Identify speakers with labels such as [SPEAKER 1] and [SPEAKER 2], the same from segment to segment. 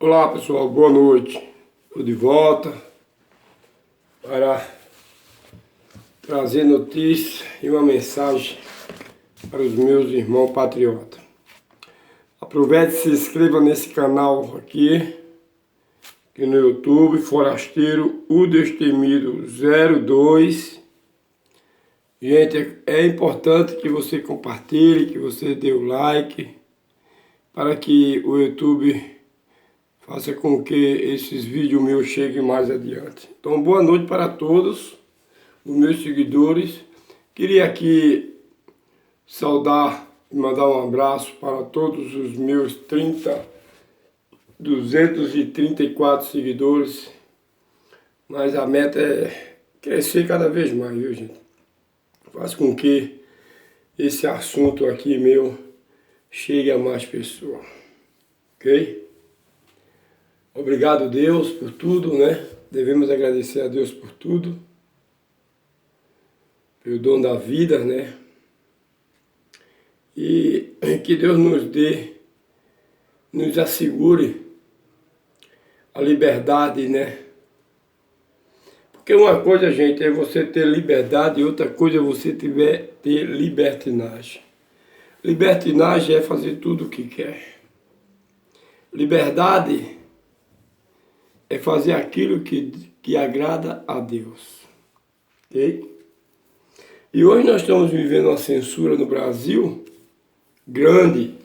[SPEAKER 1] Olá pessoal, boa noite. Estou de volta para trazer notícias e uma mensagem para os meus irmãos patriotas. Aproveite e se inscreva nesse canal aqui no YouTube, Forasteiro o Destemido 02. Gente, é importante que você compartilhe, que você dê o like, para que o YouTube faça com que esses vídeos meus cheguem mais adiante. Então, boa noite para todos os meus seguidores. Queria aqui saudar e mandar um abraço para todos os meus 234 seguidores. Mas a meta é crescer cada vez mais, viu, gente? Faz com que esse assunto aqui meu chegue a mais pessoas, ok? Obrigado, Deus, por tudo, né? Devemos agradecer a Deus por tudo, pelo dom da vida, né? E que Deus nos assegure a liberdade, né? Porque uma coisa, gente, é você ter liberdade e outra coisa é você ter libertinagem. Libertinagem é fazer tudo o que quer. Liberdade é fazer aquilo que agrada a Deus. Ok? E hoje nós estamos vivendo uma censura no Brasil grande.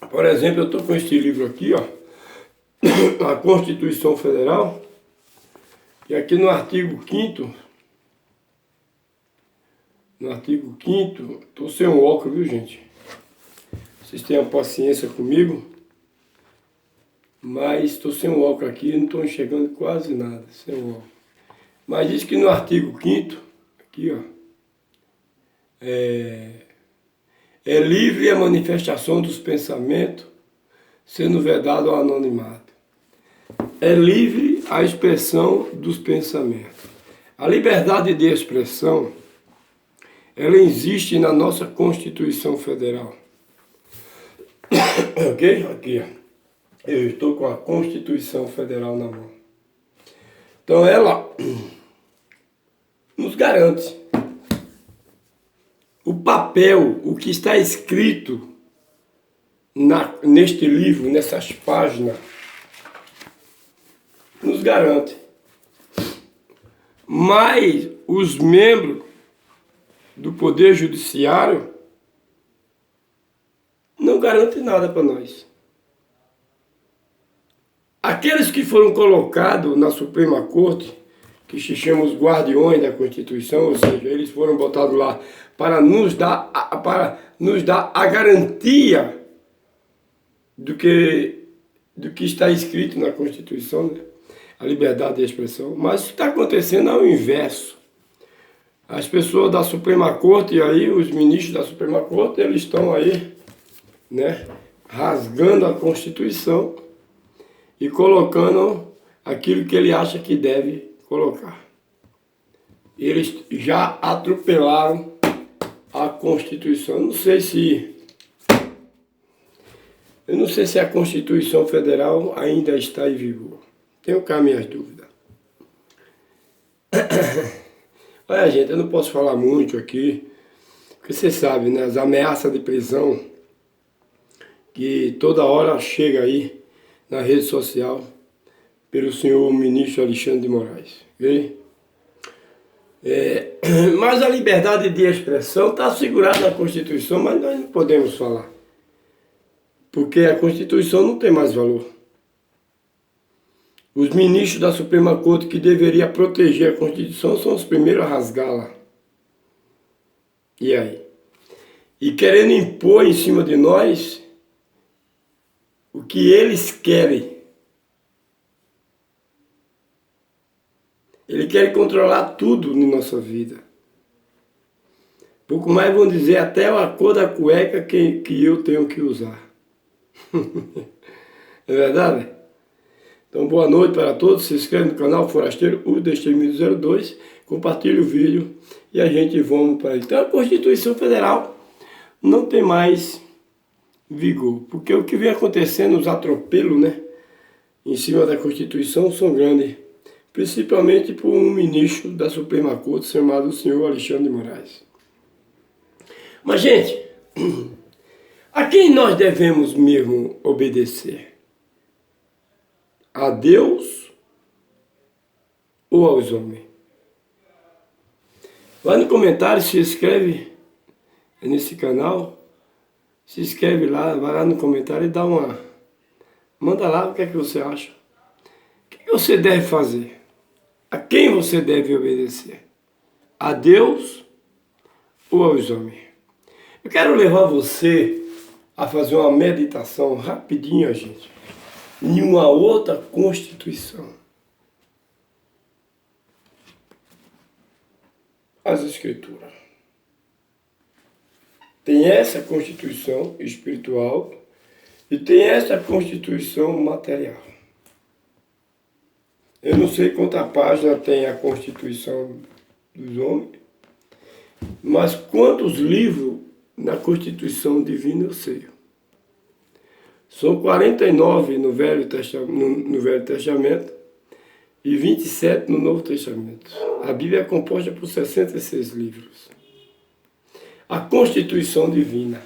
[SPEAKER 1] Por exemplo, eu estou com este livro aqui, ó, a Constituição Federal, e aqui no artigo 5º, estou sem um óculos, viu, gente? Vocês tenham paciência comigo. Mas estou sem o óculos aqui, não estou enxergando quase nada, sem o óculos. Mas diz que no artigo 5º, aqui ó, é livre a manifestação dos pensamentos, sendo vedado ao anonimato. É livre a expressão dos pensamentos. A liberdade de expressão, ela existe na nossa Constituição Federal. Ok? Aqui ó. Eu estou com a Constituição Federal na mão. Então ela nos garante. O papel, o que está escrito neste livro, nessas páginas, nos garante. Mas os membros do Poder Judiciário não garantem nada para nós. Aqueles que foram colocados na Suprema Corte, que se chamam os guardiões da Constituição, ou seja, eles foram botados lá para nos dar a garantia do que está escrito na Constituição, né? A liberdade de expressão. Mas o que está acontecendo é o inverso. As pessoas da Suprema Corte, e aí os ministros da Suprema Corte, eles estão aí, né, rasgando a Constituição e colocando aquilo que ele acha que deve colocar. Eles já atropelaram a Constituição. Eu não sei se a Constituição Federal ainda está em vigor. Tenho cá minhas dúvidas. Olha, gente, eu não posso falar muito aqui, porque você sabe, né, as ameaças de prisão que toda hora chega aí na rede social pelo senhor ministro Alexandre de Moraes. Okay? Mas a liberdade de expressão está assegurada na Constituição, mas nós não podemos falar. Porque a Constituição não tem mais valor. Os ministros da Suprema Corte que deveriam proteger a Constituição são os primeiros a rasgá-la. E aí? E querendo impor em cima de nós o que eles querem. Eles querem controlar tudo na nossa vida. Pouco mais vão dizer até a cor da cueca que eu tenho que usar. É verdade? Então, boa noite para todos. Se inscreve no canal Forasteiro o Destemido 02. Compartilhe o vídeo e a gente vamos para aí. Então, a Constituição Federal não tem mais vigor. Porque o que vem acontecendo, os atropelos, né, em cima da Constituição são grandes. Principalmente por um ministro da Suprema Corte chamado senhor Alexandre de Moraes. Mas, gente, a quem nós devemos mesmo obedecer? A Deus ou aos homens? Vai no comentário, se inscreve nesse canal, se inscreve lá, vai lá no comentário e dá uma... Manda lá o que é que você acha. O que você deve fazer? A quem você deve obedecer? A Deus ou aos homens? Eu quero levar você a fazer uma meditação rapidinho, gente, em uma outra Constituição. As Escrituras. Tem essa Constituição espiritual e tem essa Constituição material. Eu não sei quanta página tem a Constituição dos homens, mas quantos livros na Constituição Divina eu sei. São 49 no Velho Testamento e 27 no Novo Testamento. A Bíblia é composta por 66 livros. A Constituição Divina.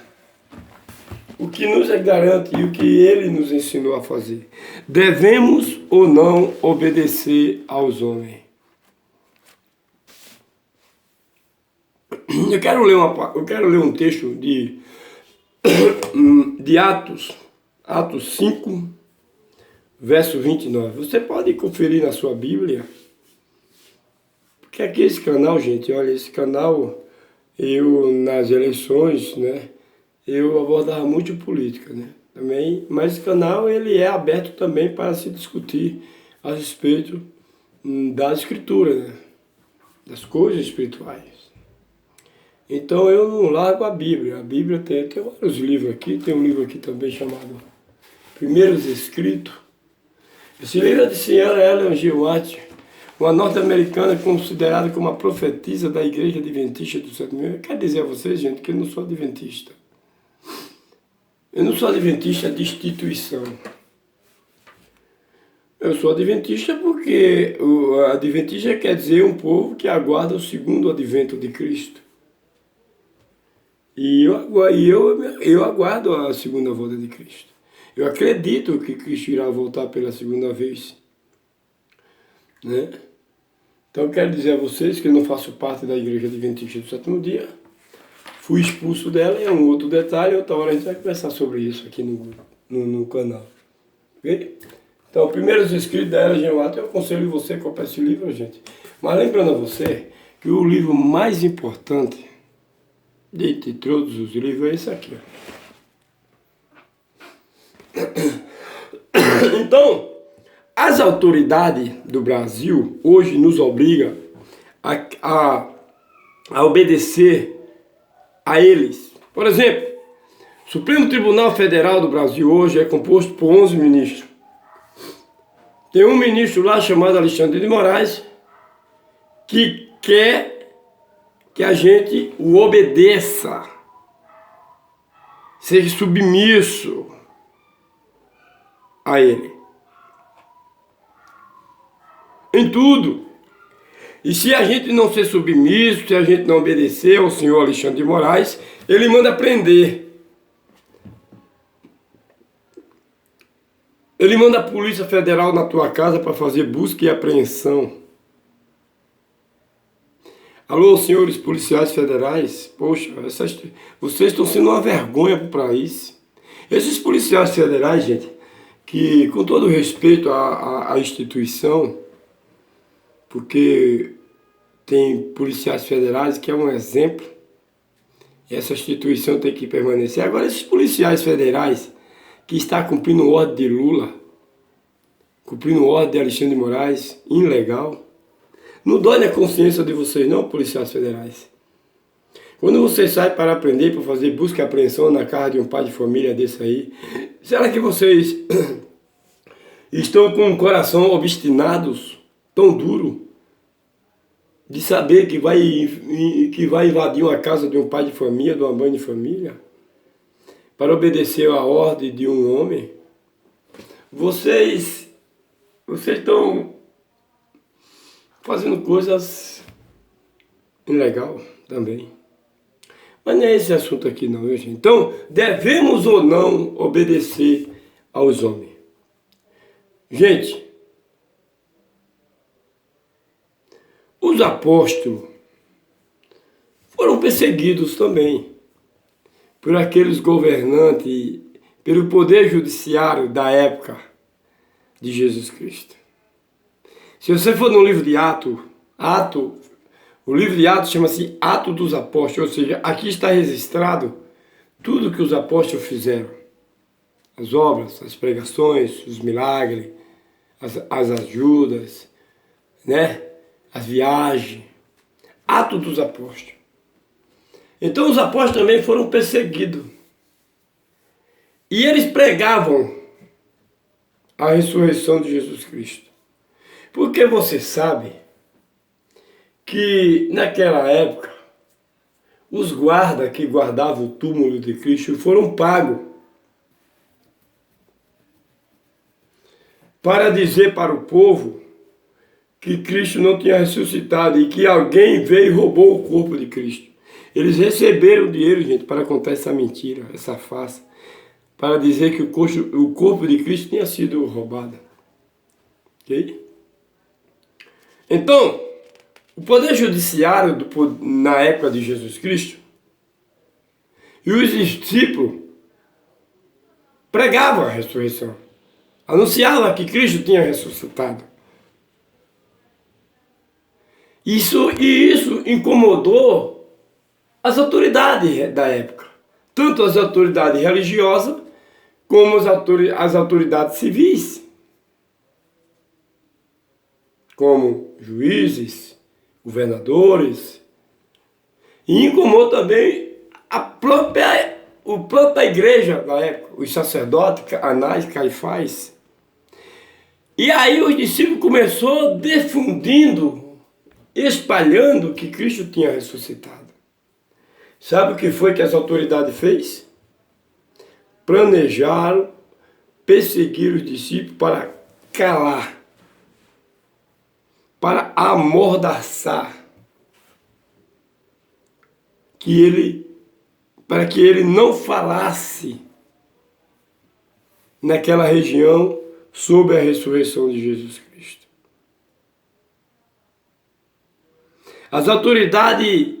[SPEAKER 1] O que nos garante e o que ele nos ensinou a fazer. Devemos ou não obedecer aos homens? Eu quero ler um texto de Atos 5, verso 29. Você pode conferir na sua Bíblia. Porque aqui esse canal, gente, olha, esse canal, eu nas eleições, né, eu abordava muito política, né, também, mas esse canal, ele é aberto também para se discutir a respeito da escritura, né, das coisas espirituais. Então eu não largo a Bíblia tem vários livros aqui, tem um livro aqui também chamado Primeiros Escritos. Esse livro é de senhora Ellen G. White, uma norte-americana considerada como a profetisa da Igreja Adventista do Sétimo Dia. Eu quero dizer a vocês, gente, que eu não sou adventista. Eu não sou adventista de instituição. Eu sou adventista porque o adventista quer dizer um povo que aguarda o segundo advento de Cristo. E eu aguardo a segunda volta de Cristo. Eu acredito que Cristo irá voltar pela segunda vez. Né? Então eu quero dizer a vocês que eu não faço parte da Igreja Adventista do Sétimo Dia. Fui expulso dela, é um outro detalhe. Outra hora a gente vai conversar sobre isso aqui no canal. Ok? Então, Primeiros Escritos da Ellen G. White, eu aconselho você a comprar esse livro, gente. Mas lembrando a você que o livro mais importante dentre todos os livros é esse aqui. Então, as autoridades do Brasil hoje nos obrigam a obedecer a eles. Por exemplo, o Supremo Tribunal Federal do Brasil hoje é composto por 11 ministros. Tem um ministro lá chamado Alexandre de Moraes que quer que a gente o obedeça, seja submisso a ele. Em tudo. E se a gente não ser submisso, se a gente não obedecer ao senhor Alexandre de Moraes, ele manda prender. Ele manda a Polícia Federal na tua casa para fazer busca e apreensão. Alô, senhores policiais federais, poxa, vocês estão sendo uma vergonha para o país. Esses policiais federais, gente, que com todo respeito à instituição, porque tem policiais federais que é um exemplo, e essa instituição tem que permanecer. Agora, esses policiais federais que estão cumprindo ordem de Lula, cumprindo ordem de Alexandre de Moraes, ilegal, não dói na consciência de vocês não, policiais federais. Quando vocês saem para aprender, para fazer busca e apreensão na casa de um pai de família desse aí, será que vocês estão com o coração obstinados, tão duro, de saber que vai invadir uma casa de um pai de família, de uma mãe de família? para obedecer à ordem de um homem, vocês estão fazendo coisas ilegais também. Mas não é esse assunto aqui não, viu, gente? Então, devemos ou não obedecer aos homens? Gente, os apóstolos foram perseguidos também por aqueles governantes, pelo poder judiciário da época de Jesus Cristo. Se você for no livro de o livro de Atos chama-se Atos dos Apóstolos, ou seja, aqui está registrado tudo que os apóstolos fizeram. As obras, as pregações, os milagres, as ajudas, né? As viagens. Atos dos Apóstolos. Então os apóstolos também foram perseguidos. E eles pregavam a ressurreição de Jesus Cristo. Porque você sabe que naquela época os guardas que guardavam o túmulo de Cristo foram pagos para dizer para o povo que Cristo não tinha ressuscitado e que alguém veio e roubou o corpo de Cristo. Eles receberam dinheiro, gente, para contar essa mentira, essa farsa, para dizer que o corpo de Cristo tinha sido roubado. Ok? Então, o poder judiciário na época de Jesus Cristo e os discípulos pregavam a ressurreição, anunciavam que Cristo tinha ressuscitado. Isso incomodou as autoridades da época, tanto as autoridades religiosas como as autoridades civis, como juízes, governadores, e incomodou também a própria igreja da época, os sacerdotes, Anás, Caifás. E aí os discípulos começaram difundindo, espalhando que Cristo tinha ressuscitado. Sabe o que foi que as autoridades fez? Planejaram perseguir os discípulos para calar, para amordaçar, para que ele não falasse naquela região sobre a ressurreição de Jesus Cristo. As autoridades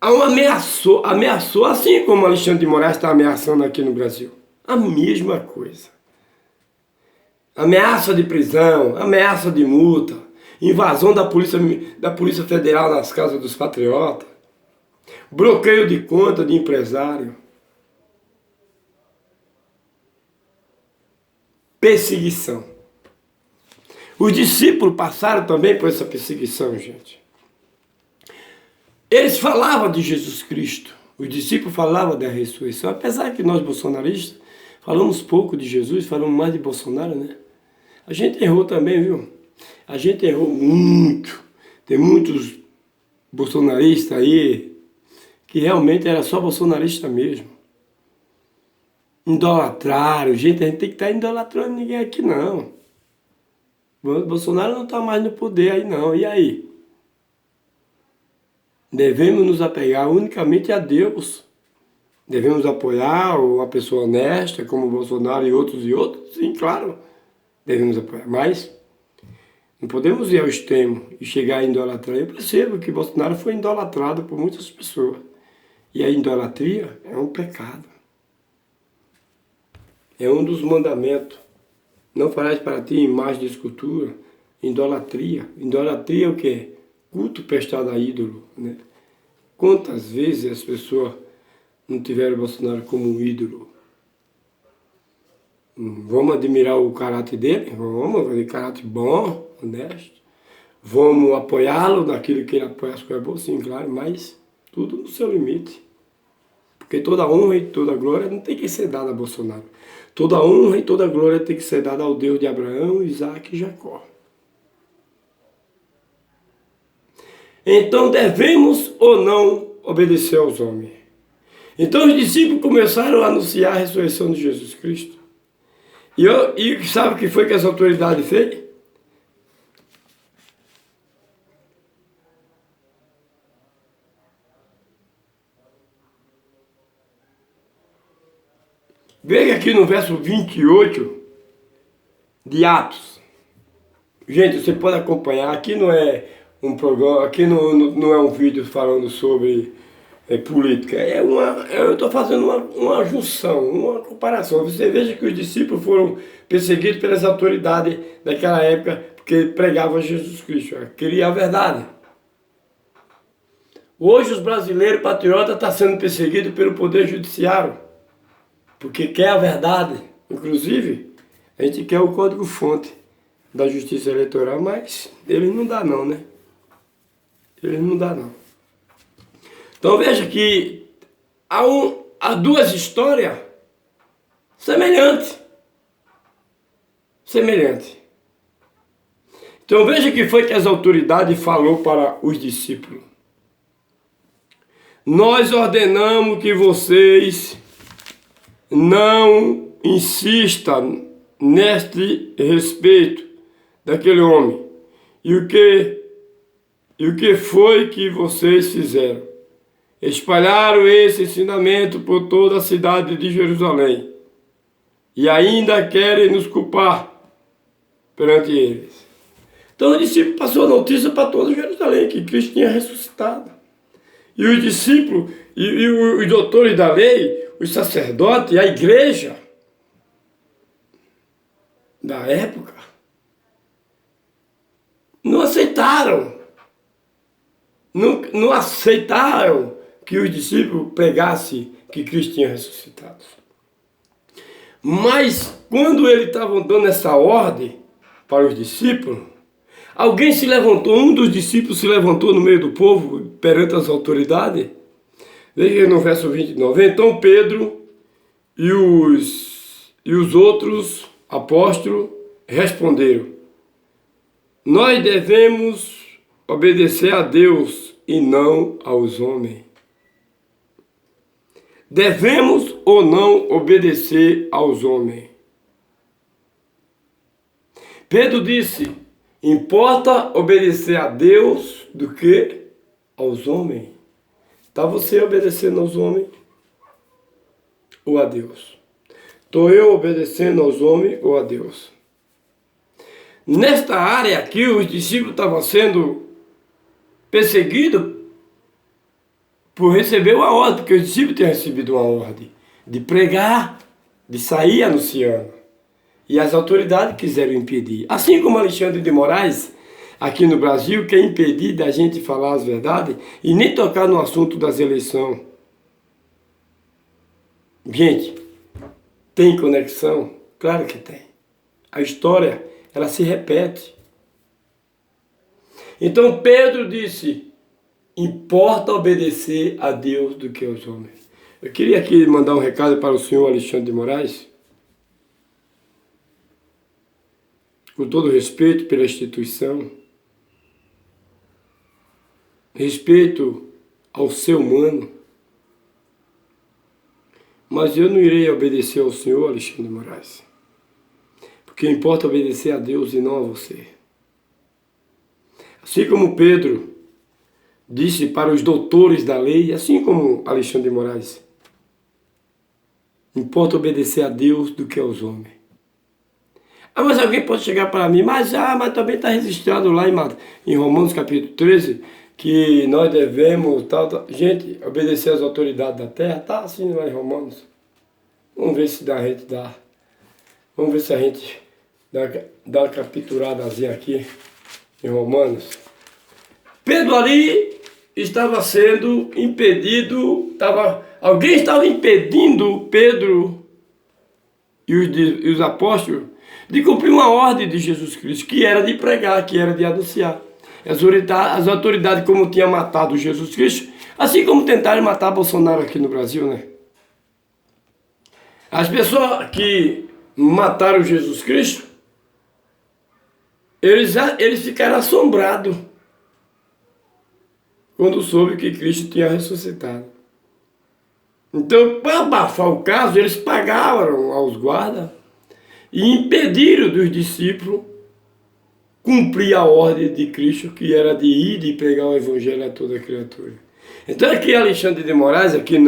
[SPEAKER 1] ameaçou assim como Alexandre de Moraes está ameaçando aqui no Brasil. A mesma coisa. Ameaça de prisão, ameaça de multa, invasão da Polícia Federal nas casas dos patriotas, bloqueio de conta de empresário, perseguição. Os discípulos passaram também por essa perseguição, gente. Eles falavam de Jesus Cristo, os discípulos falavam da ressurreição, apesar que nós bolsonaristas falamos pouco de Jesus, falamos mais de Bolsonaro, né? A gente errou também, viu? A gente errou muito. Tem muitos bolsonaristas aí que realmente era só bolsonarista mesmo. Idolatraram. Gente, a gente tem que estar idolatrando ninguém aqui, não. Bolsonaro não está mais no poder aí, não. E aí? Devemos nos apegar unicamente a Deus. Devemos apoiar uma pessoa honesta, como Bolsonaro e outros. Sim, claro. Devemos apoiar. Mas não podemos ir ao extremo e chegar a idolatrar. Eu percebo que Bolsonaro foi idolatrado por muitas pessoas. E a idolatria é um pecado. É um dos mandamentos. Não farás para ti imagem de escultura. Idolatria. Idolatria é o quê? Culto prestado a ídolo, né? Quantas vezes as pessoas não tiveram Bolsonaro como um ídolo? Vamos admirar o caráter dele? Vamos, ele caráter bom, honesto. Vamos apoiá-lo naquilo que ele apoia as coisas boas, sim, claro, mas tudo no seu limite. Porque toda honra e toda glória não tem que ser dada a Bolsonaro. Toda honra e toda glória tem que ser dada ao Deus de Abraão, Isaac e Jacó. Então devemos ou não obedecer aos homens? Então os discípulos começaram a anunciar a ressurreição de Jesus Cristo. E sabe o que foi que as autoridades fez? Veja aqui no verso 28 de Atos. Gente, você pode acompanhar, aqui não é um programa, aqui não é um vídeo falando sobre política, eu estou fazendo uma junção, uma comparação. Você veja que os discípulos foram perseguidos pelas autoridades daquela época, porque pregavam Jesus Cristo, queria a verdade. Hoje os brasileiros patriotas estão sendo perseguidos pelo poder judiciário, porque quer a verdade. Inclusive, a gente quer o código-fonte da Justiça Eleitoral, mas ele não dá não, né? Ele não dá não. Então veja que há duas histórias semelhantes. Então veja que foi que as autoridades falou para os discípulos. Nós ordenamos que vocês não insistam neste respeito daquele homem. E o que foi que vocês fizeram? Espalharam esse ensinamento por toda a cidade de Jerusalém. E ainda querem nos culpar perante eles. Então o discípulo passou a notícia para toda Jerusalém que Cristo tinha ressuscitado. E os discípulos, e os doutores da lei, os sacerdotes, a igreja da época, não aceitaram. Não aceitaram que os discípulos pregassem que Cristo tinha ressuscitado. Mas quando ele estava dando essa ordem para os discípulos, alguém se levantou, um dos discípulos se levantou no meio do povo, perante as autoridades. Veja no verso 29. Então Pedro e os outros apóstolos responderam: nós devemos obedecer a Deus e não aos homens. Devemos ou não obedecer aos homens? Pedro disse: importa obedecer a Deus do que aos homens. Está você obedecendo aos homens ou a Deus? Estou eu obedecendo aos homens ou a Deus? Nesta área aqui, os discípulos estavam sendo perseguidos por receber uma ordem, porque os discípulos tinham recebido uma ordem de pregar, de sair anunciando. E as autoridades quiseram impedir. Assim como Alexandre de Moraes, aqui no Brasil, quer impedir da gente falar as verdades e nem tocar no assunto das eleições. Gente, tem conexão? Claro que tem. A história, ela se repete. Então Pedro disse: importa obedecer a Deus do que aos homens. Eu queria aqui mandar um recado para o senhor Alexandre de Moraes. Com todo respeito pela instituição, respeito ao ser humano, mas eu não irei obedecer ao senhor Alexandre de Moraes, porque importa obedecer a Deus e não a você. Assim como Pedro disse para os doutores da lei, assim como Alexandre de Moraes, importa obedecer a Deus do que aos homens. Mas alguém pode chegar para mim, mas também está registrado lá em Romanos capítulo 13, que nós devemos, gente, obedecer às autoridades da terra. Está assim lá em Romanos. Vamos ver se a gente dá. Vamos ver se a gente dá uma capturadazinha aqui em Romanos. Pedro ali estava sendo impedido, alguém estava impedindo Pedro e os apóstolos de cumprir uma ordem de Jesus Cristo, que era de pregar, que era de anunciar. As autoridades, como tinham matado Jesus Cristo, assim como tentaram matar Bolsonaro aqui no Brasil, né? As pessoas que mataram Jesus Cristo, eles ficaram assombrados quando soube que Cristo tinha ressuscitado. Então, para abafar o caso, eles pagaram aos guardas e impediram dos discípulos cumprir a ordem de Cristo, que era de ir e pregar o evangelho a toda criatura. Então aqui Alexandre de Moraes, aqui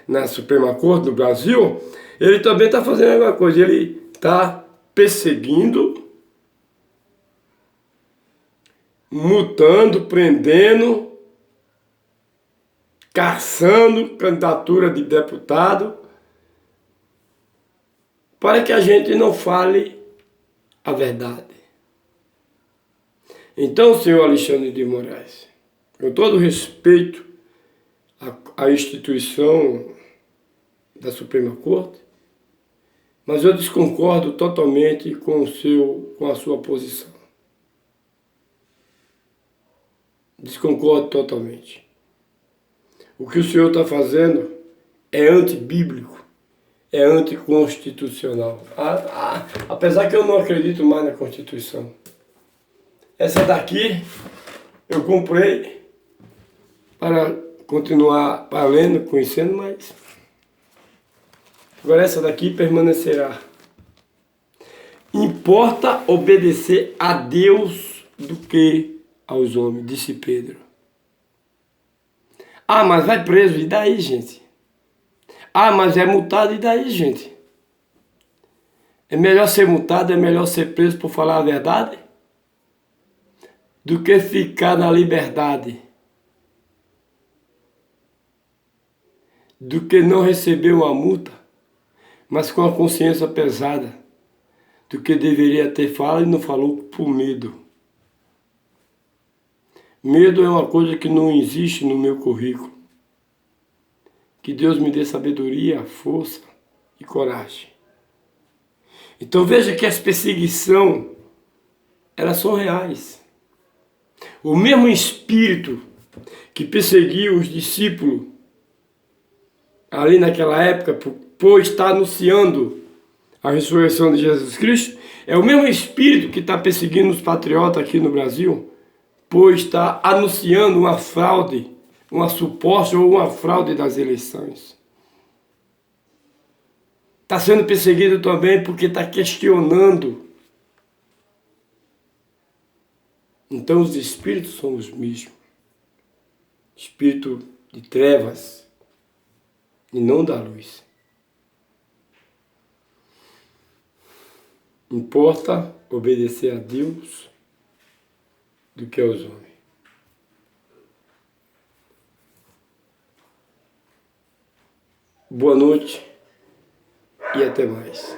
[SPEAKER 1] na Suprema Corte do Brasil, ele também está fazendo a mesma coisa, ele está perseguindo, multando, prendendo, caçando candidatura de deputado, para que a gente não fale a verdade. Então, senhor Alexandre de Moraes, com todo respeito à instituição da Suprema Corte, mas eu desconcordo totalmente com a sua posição. Desconcordo totalmente. O que o senhor está fazendo é antibíblico, é anticonstitucional. Apesar que eu não acredito mais na Constituição. Essa daqui eu comprei para continuar lendo, conhecendo mais. Agora essa daqui permanecerá. Importa obedecer a Deus do que aos homens, disse Pedro. Ah, mas vai preso, e daí, gente? Ah, mas é multado, e daí, gente? É melhor ser multado, é melhor ser preso por falar a verdade? Do que ficar na liberdade, do que não receber uma multa, mas com a consciência pesada, do que deveria ter falado e não falou por medo. Medo é uma coisa que não existe no meu currículo. Que Deus me dê sabedoria, força e coragem. Então veja que as perseguições, elas são reais. O mesmo espírito que perseguiu os discípulos ali naquela época por estar anunciando a ressurreição de Jesus Cristo, é o mesmo espírito que está perseguindo os patriotas aqui no Brasil por estar anunciando uma fraude, uma suposta ou uma fraude das eleições. Está sendo perseguido também porque está questionando. Então os espíritos são os mesmos. Espírito de trevas e não da luz. Importa obedecer a Deus do que aos homens. Boa noite e até mais.